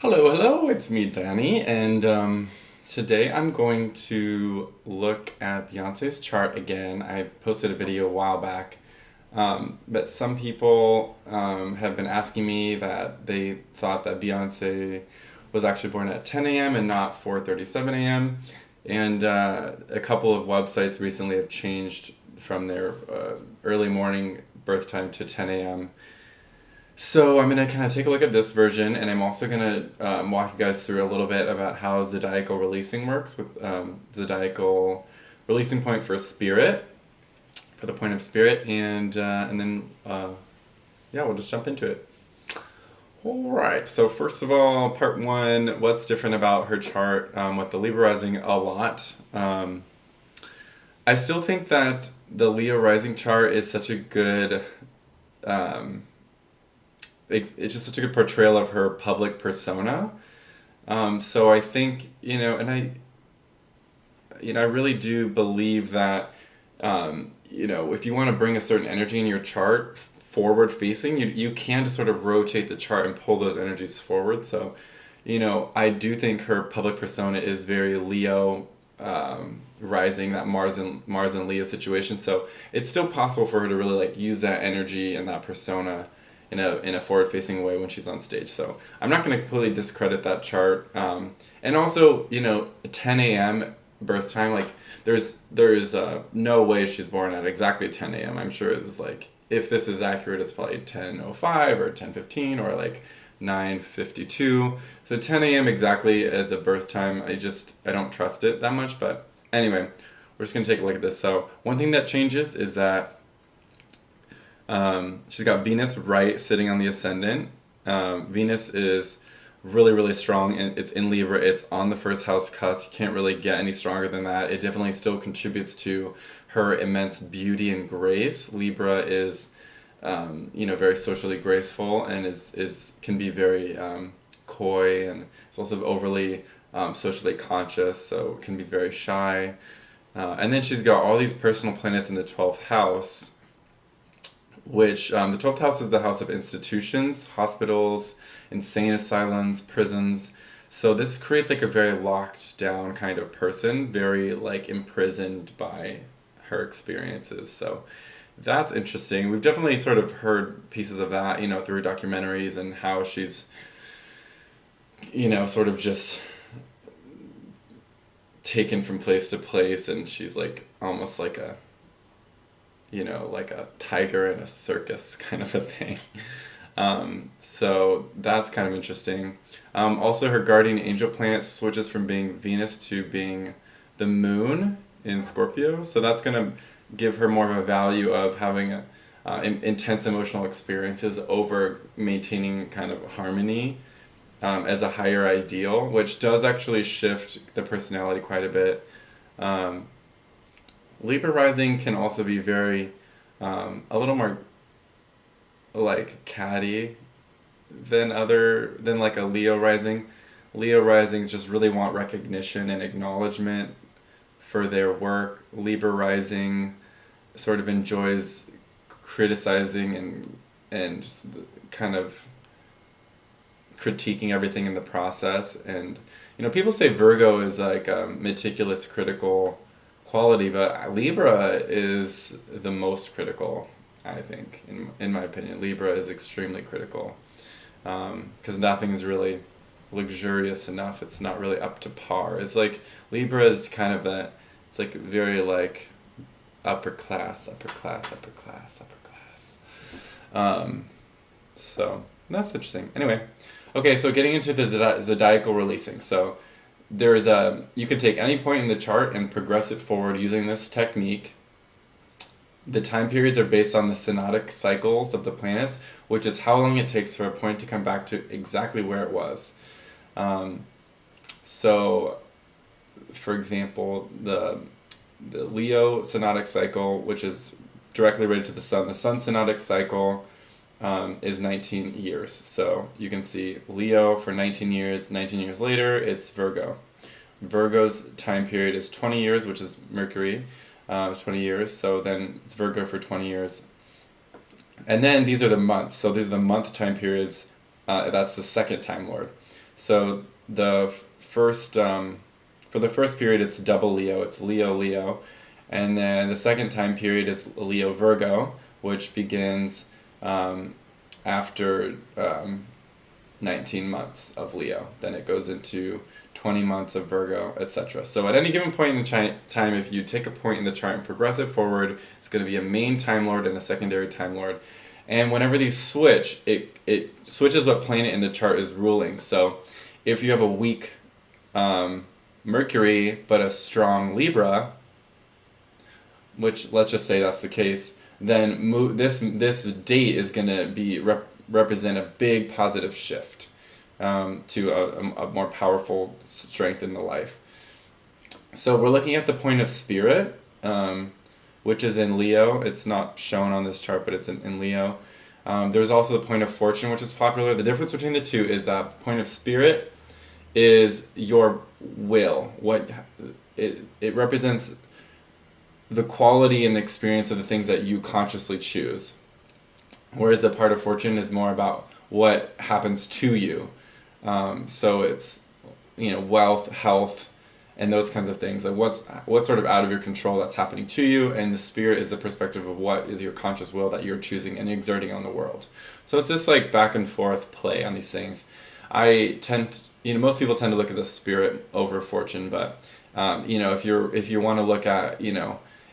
Hello, it's me, Danny, and today I'm going to look at Beyonce's chart again. I posted a video a while back, but some people have been asking me that they thought that Beyonce was actually born at 10 a.m. and not 4:37 a.m. And a couple of websites recently have changed from their early morning birth time to 10 a.m. So I'm going to kind of take a look at this version, and I'm also going to walk you guys through a little bit about how Zodiacal Releasing works with Zodiacal Releasing point for spirit, for the point of spirit, and then yeah, we'll just jump into it. All right. So first of all, part one: what's different about her chart with the Libra rising? A lot. I still think that the Leo rising chart is such a good. Um, it's just such a good portrayal of her public persona. So I think, I really do believe that, if you want to bring a certain energy in your chart forward facing, you can just sort of rotate the chart and pull those energies forward. So, I do think her public persona is very Leo, rising, that Mars and Leo situation. So it's still possible for her to really like use that energy and that persona in a forward facing way when she's on stage. So I'm not going to completely discredit that chart. And also, 10 a.m. birth time, like there's no way she's born at exactly 10 a.m. I'm sure it was like, if this is accurate, it's probably 10:05 or 10:15 or like 9:52. So 10 a.m. exactly as a birth time, I don't trust it that much. But anyway, we're just going to take a look at this. So one thing that changes is that she's got Venus right sitting on the ascendant. Venus is really, really strong, and it's in Libra. It's on the first house cusp. You can't really get any stronger than that. It definitely still contributes to her immense beauty and grace. Libra is, very socially graceful and is can be very coy, and it's also overly socially conscious, so can be very shy. And then she's got all these personal planets in the 12th house, which the 12th house is the house of institutions, hospitals, insane asylums, prisons. So this creates like a very locked down kind of person, very like imprisoned by her experiences. So that's interesting. We've definitely sort of heard pieces of that, through documentaries, and how she's, sort of just taken from place to place, and she's like almost like like a tiger in a circus kind of a thing. So that's kind of interesting. Also, her guardian angel planet switches from being Venus to being the moon in Scorpio. So that's going to give her more of a value of having intense emotional experiences over maintaining kind of harmony as a higher ideal, which does actually shift the personality quite a bit. Libra rising can also be very, a little more like catty than like a Leo rising. Leo risings just really want recognition and acknowledgement for their work. Libra rising sort of enjoys criticizing and kind of critiquing everything in the process. And people say Virgo is like a meticulous, critical quality, but Libra is the most critical, I think, in my opinion. Libra is extremely critical, because nothing is really luxurious enough. It's not really up to par. It's like Libra is kind of that, it's like very like upper class. So that's interesting. Anyway, okay, so getting into the zodiacal releasing. So you can take any point in the chart and progress it forward using this technique. The time periods are based on the synodic cycles of the planets, which is how long it takes for a point to come back to exactly where it was. So, for example, the Leo synodic cycle, which is directly related to the sun synodic cycle is 19 years. So you can see Leo for 19 years. 19 years later, it's Virgo. Virgo's time period is 20 years, which is Mercury. It's 20 years. So then it's Virgo for 20 years. And then these are the months. So these are the month time periods. That's the second Time Lord. So the first for the first period, it's double Leo. It's Leo Leo, and then the second time period is Leo Virgo, which begins after 19 months of Leo. Then it goes into 20 months of Virgo, etc. So at any given point in time, if you take a point in the chart and progress it forward, it's going to be a main Time Lord and a secondary Time Lord. And whenever these switch, it switches what planet in the chart is ruling. So if you have a weak Mercury but a strong Libra, which let's just say that's the case, then this date is going to be represent a big positive shift to a more powerful strength in the life. So we're looking at the point of spirit, which is in Leo. It's not shown on this chart, but it's in Leo. There's also the point of fortune, which is popular. The difference between the two is that point of spirit is your will. What it represents the quality and the experience of the things that you consciously choose. Whereas the part of fortune is more about what happens to you. So it's, wealth, health, and those kinds of things. Like what's sort of out of your control that's happening to you, and the spirit is the perspective of what is your conscious will that you're choosing and exerting on the world. So it's this like back and forth play on these things. Most people tend to look at the spirit over fortune, but if you want to look at,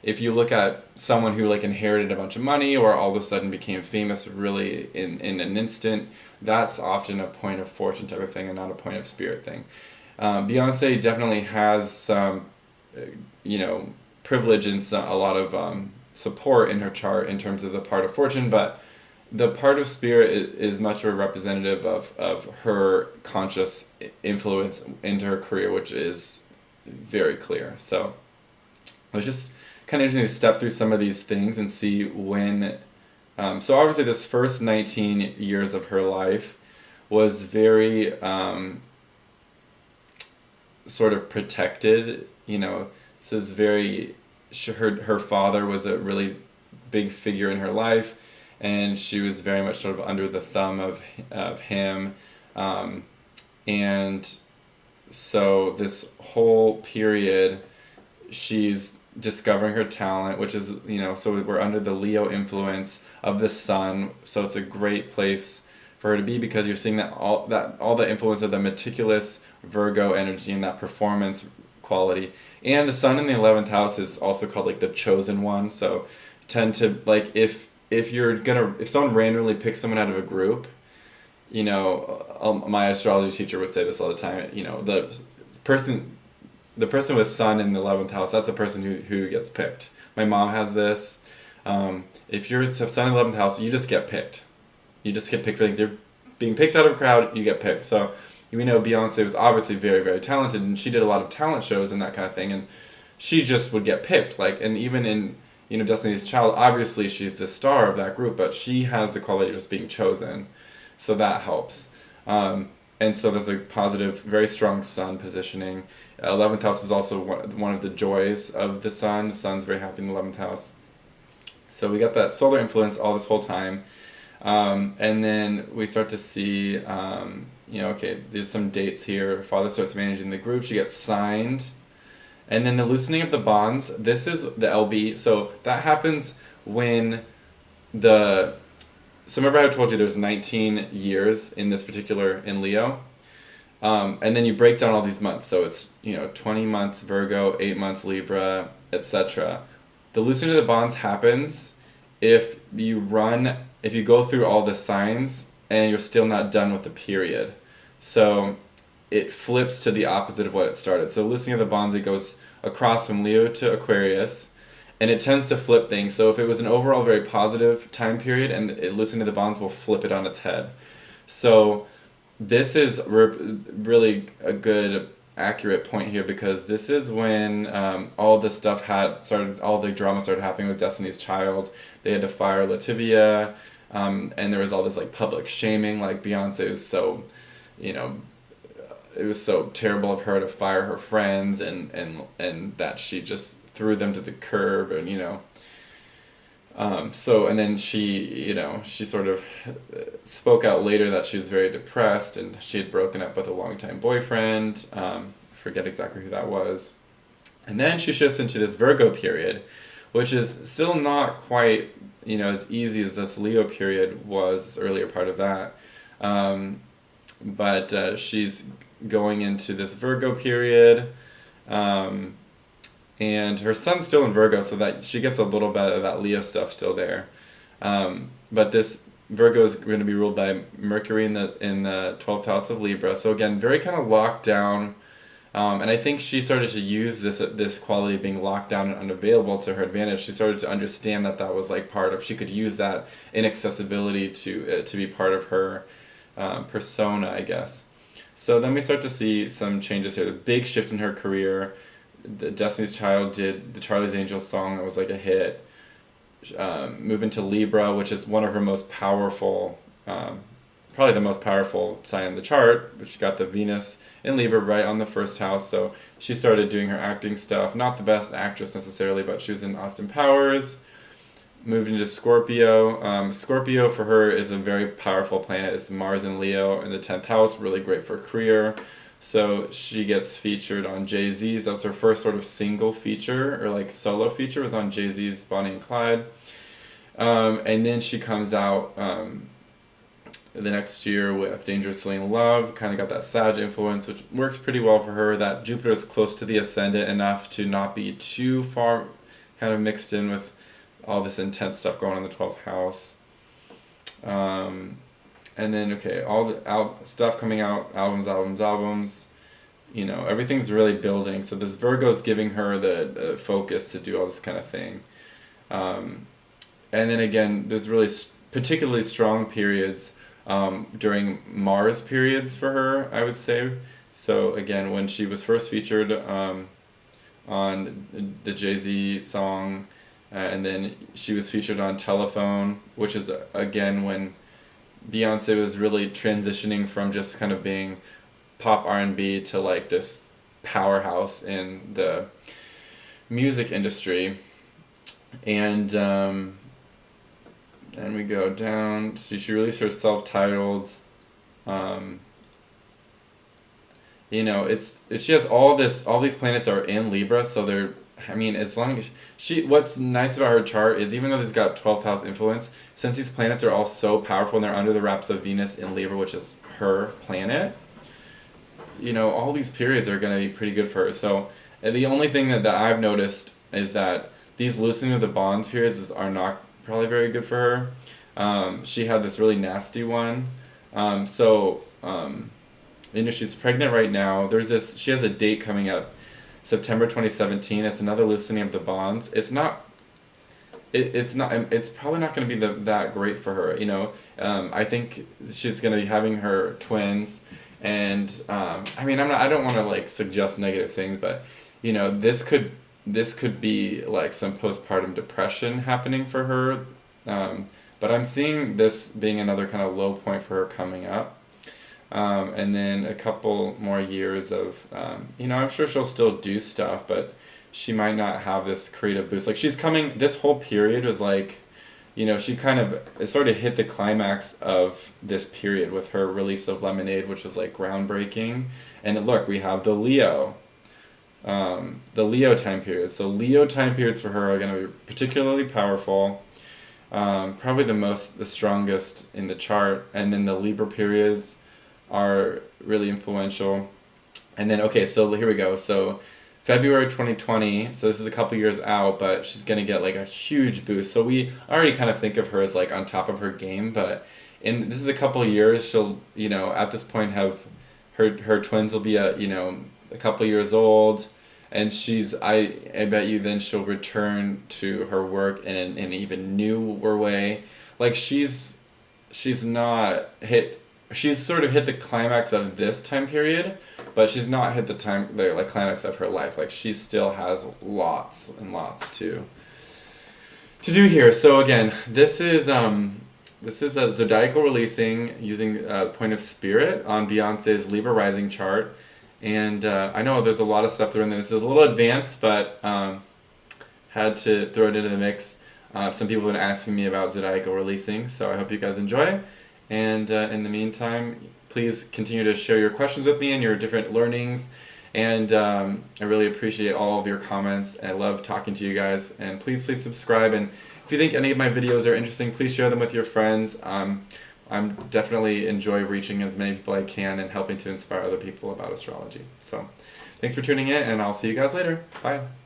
if you look at someone who like inherited a bunch of money or all of a sudden became famous really in an instant, that's often a point of fortune type of thing and not a point of spirit thing. Beyonce definitely has some, privilege and a lot of support in her chart in terms of the part of fortune, but the part of spirit is much of a representative of her conscious influence into her career, which is very clear. So it was just kind of interesting to step through some of these things and see when. So obviously, this first 19 years of her life was very sort of protected. This is very. Her father was a really big figure in her life, and she was very much sort of under the thumb of him, and so this whole period, she's discovering her talent, which is, so we're under the Leo influence of the sun, so it's a great place for her to be because you're seeing all the influence of the meticulous Virgo energy and that performance quality. And the sun in the 11th house is also called like the chosen one, so tend to like if someone randomly picks someone out of a group, my astrology teacher would say this all the time, the person with sun in the 11th house, that's the person who gets picked. My mom has this. If you have sun in the 11th house, you just get picked. You just get picked for things. You're being picked out of a crowd, you get picked. So, Beyonce was obviously very, very talented, and she did a lot of talent shows and that kind of thing, and she just would get picked. And even in, Destiny's Child, obviously she's the star of that group, but she has the quality of just being chosen. So that helps. And so there's a positive, very strong sun positioning. 11th house is also one of the joys of the sun. The sun's very happy in the 11th house. So we got that solar influence all this whole time. And then we start to see, okay, there's some dates here. Her father starts managing the group. She gets signed. And then the loosening of the bonds. This is the LB. So that happens when so remember I told you there's 19 years in this particular, in Leo. And then you break down all these months. So it's, 20 months Virgo, 8 months Libra, etc. The loosening of the bonds happens if you go through all the signs and you're still not done with the period. So it flips to the opposite of what it started. So loosening of the bonds, it goes across from Leo to Aquarius. And it tends to flip things. So if it was an overall very positive time period, and loosening the bonds will flip it on its head. So this is really a good, accurate point here, because this is when all the stuff all the drama started happening with Destiny's Child. They had to fire Lativia, and there was all this like public shaming. Like Beyonce was so, it was so terrible of her to fire her friends, and that she just threw them to the curb, and So, and then she sort of spoke out later that she was very depressed and she had broken up with a longtime boyfriend. Forget exactly who that was. And then she shifts into this Virgo period, which is still not quite, as easy as this Leo period was, this earlier part of that. But she's going into this Virgo period. And her sun's still in Virgo, so that she gets a little bit of that Leo stuff still there. But this Virgo is going to be ruled by Mercury in the 12th house of Libra. So again, very kind of locked down. And I think she started to use this quality of being locked down and unavailable to her advantage. She started to understand that was like part of, she could use that inaccessibility to be part of her persona, I guess. So then we start to see some changes here. The big shift in her career. The Destiny's Child did the Charlie's Angels song that was like a hit. Move into Libra, which is one of her most powerful, probably the most powerful sign in the chart, which got the Venus in Libra right on the first house. So she started doing her acting stuff. Not the best actress necessarily, but she was in Austin Powers. Moved into Scorpio. Scorpio for her is a very powerful planet. It's Mars and Leo in the 10th house, really great for career. So she gets featured on Jay-Z's. That was her first sort of single feature, or like solo feature, was on Jay-Z's Bonnie and Clyde. And then she comes out the next year with Dangerously in Love. Kind of got that Sag influence, which works pretty well for her. That Jupiter is close to the ascendant enough to not be too far kind of mixed in with all this intense stuff going on in the 12th house. And then, all the stuff coming out, albums, everything's really building. So this Virgo's giving her the focus to do all this kind of thing. And then again, there's really particularly strong periods during Mars periods for her, I would say. So again, when she was first featured on the Jay-Z song, and then she was featured on Telephone, which is, again, when Beyonce was really transitioning from just kind of being pop R&B to like this powerhouse in the music industry. And then we go down. So she released her self-titled. She has all these planets are in Libra, so they're. As long as what's nice about her chart is, even though it's got 12th house influence, since these planets are all so powerful and they're under the wraps of Venus in Libra, which is her planet, all these periods are going to be pretty good for her. So the only thing that I've noticed is that these loosening of the bonds periods are not probably very good for her. She had this really nasty one. She's pregnant right now. She has a date coming up, September 2017. It's another loosening of the bonds. It's probably not going to be that great for her. I think she's going to be having her twins, and I don't want to like suggest negative things, but this could be like some postpartum depression happening for her. But I'm seeing this being another kind of low point for her coming up. And then a couple more years of, I'm sure she'll still do stuff, but she might not have this creative boost. Like this whole period was like, it sort of hit the climax of this period with her release of Lemonade, which was like groundbreaking. And look, we have the Leo time period. So Leo time periods for her are going to be particularly powerful. Probably the strongest in the chart. And then the Libra periods are really influential. And then, so here we go. So February 2020, so this is a couple years out, but she's going to get like a huge boost. So we already kind of think of her as like on top of her game, but this is a couple years, she'll, at this point have her twins will be a couple years old, and I bet you then she'll return to her work in an even newer way. Like she's sort of hit the climax of this time period, but she's not hit the climax of her life. Like she still has lots and lots to do here. So again, this is a Zodiacal Releasing using Point of Spirit on Beyonce's Libra rising chart. And I know there's a lot of stuff thrown in there. This is a little advanced, but had to throw it into the mix. Some people have been asking me about Zodiacal Releasing, so I hope you guys enjoy. And in the meantime, please continue to share your questions with me and your different learnings. And I really appreciate all of your comments. I love talking to you guys. And please subscribe. And if you think any of my videos are interesting, please share them with your friends. I'm definitely enjoy reaching as many people I can and helping to inspire other people about astrology. So thanks for tuning in, and I'll see you guys later. Bye.